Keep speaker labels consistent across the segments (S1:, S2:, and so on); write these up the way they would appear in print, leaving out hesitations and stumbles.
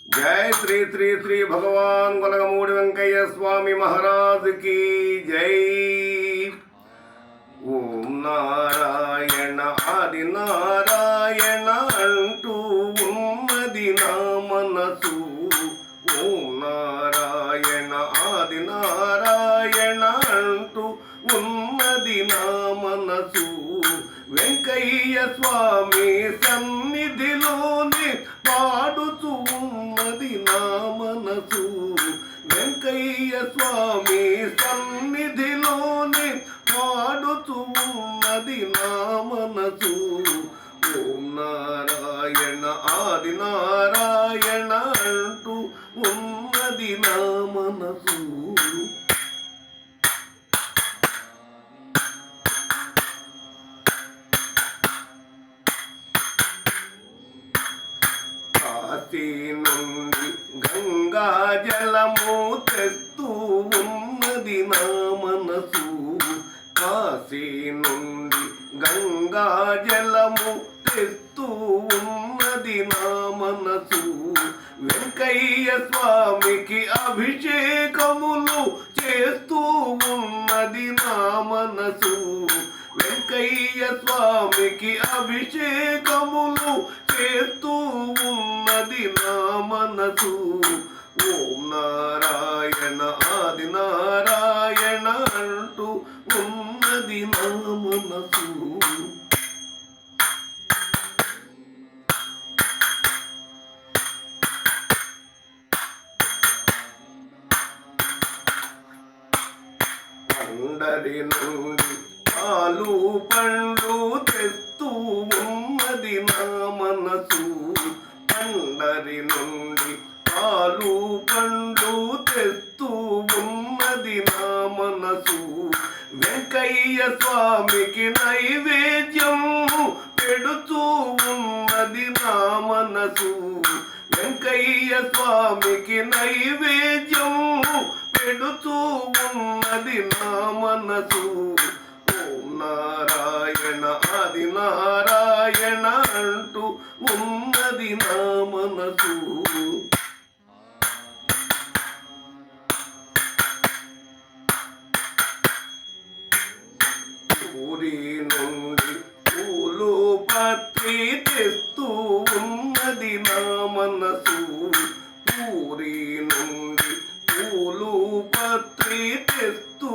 S1: जय श्री श्री श्री भगवान गोलगमूడి వెంకయ్య స్వామి महाराज की जय। ఓం నారాయణ ఆది నారాయణ అంటూ ఉన్నది నా మనసు। ఓం నారాయణ ఆది నారాయణ అంటూ ఉన్నది నా మనసు। వెంకయ్య స్వామి సన్నిధిలోని పాడుతూ ఉన్నది నా మనసు। వెంకయ్య స్వామి సన్నిధిలోని పాడుతూ ఉన్నది నా మనసు। ఓం నారాయణ ఆది నారాయణ అంటూ ఉన్నది నా మనసు। కాశీ నుండి గంగా జలము తెస్తూ ఉన్నది నా మనసు। కాశీ నుండి గంగా జలము తెస్తూ ఉన్నది నా మనసు। వెంకయ్య స్వామికి అభిషేకములు చేస్తూ ఉన్నది నా మనసు। వెంకయ్య స్వామికి అభిషేకములు చేస్తూ ఉన్నది నా మనసు। ఓం నారాయణ ఆది నారాయణ అంటూ ఉన్నది నా మనసు। పండరి నుండి పాలు పండ్లు తెస్తూ ఉన్నది నా మనసు। పండరి నుండి పాలు పండ్లు తెస్తూ ఉన్నది నా మనసు। వెంకయ్య స్వామికి నైవేద్యం పెడుతూ ఉన్నది నా మనసు। వెంకయ్య స్వామికి నైవేద్యం పెడుతూ ఉన్నది నా మనసు। ఓం నారాయణ ఆది నారాయణ అంటూ ఉన్నది నా మనసు। ఊరి నుండి పూలు పత్రి తెస్తూ ఉన్నది నా మనసు। ఊరి నుండి పూలు పత్రి తెస్తూ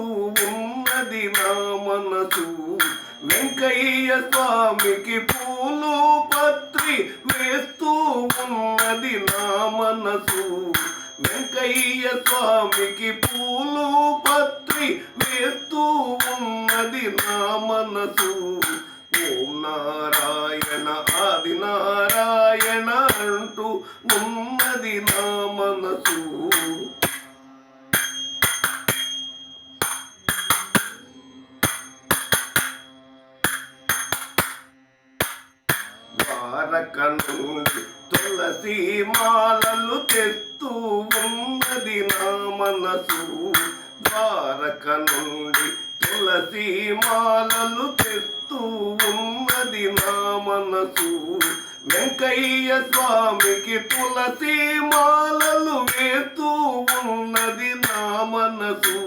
S1: ఉన్నది నా మనసు। వెంకయ్య స్వామికి పూలు పత్రి వేస్తూ ఉన్నది నా మనసు। వెంకయ్య స్వామికి పూలు పత్రి వేస్తూ ఉన్నది నా మనసు। ఓం నారాయణ ఆది నారాయణ అంటూ ఉన్నది నా మనసు। ద్వారక నుండి తులసి మాలలు తెస్తూ ఉన్నది నా మనసు। ద్వారక నుండి తులసి మాలలు తెస్తూ ఉన్నది నా మనసు। వెంకయ్య స్వామికి తులసి మాలలు వేస్తూ ఉన్నది నా మనసు।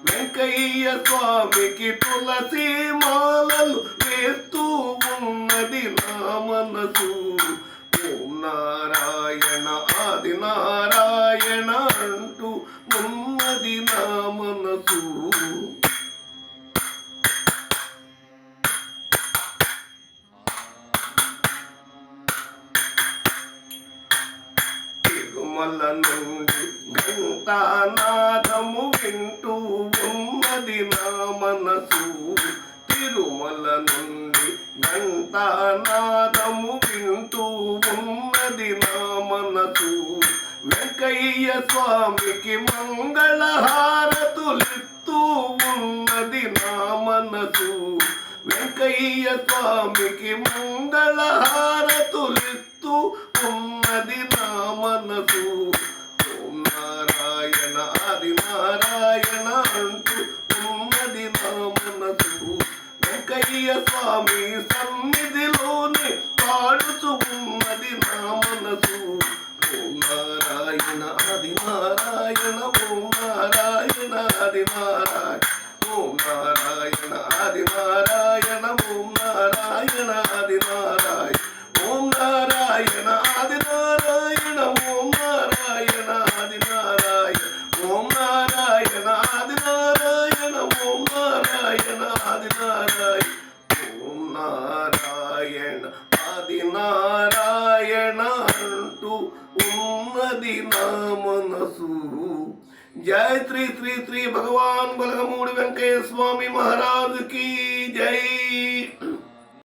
S1: వెంకయ్య స్వామికి తులసి మాలలు వేస్తూ ఉన్నది నా మనసు। ఓం నారాయణ ఆది నారాయణ అంటూ ఉన్నది నా మనసు। తిరుమల నుండి ఘంటానాదము వింటూ ఉన్నది నా మనసు। తిరుమల నుండి ఘంటానాదము వింటూ ఉన్నది నా మనసు। వెంకయ్య స్వామికి మంగళహారతులిస్తూ ఉన్నది నా మనసు। వెంకయ్య స్వామికి మంగళహారతులిస్తూ ఉన్నది నా మనసు। ఓం నారాయణ ఆది నారాయణ అంటూ ఉన్నది నా మనసు। వెంకయ్య స్వామి సన్నిధిలోనే పాడుతూ ఉన్నది నా మనసు। ఓం ఉన్నది నా మనసు. జై శ్రీ శ్రీ శ్రీ భగవాన్ గొలగమూడి వెంకయ్య స్వామి మహారాజుకి జై.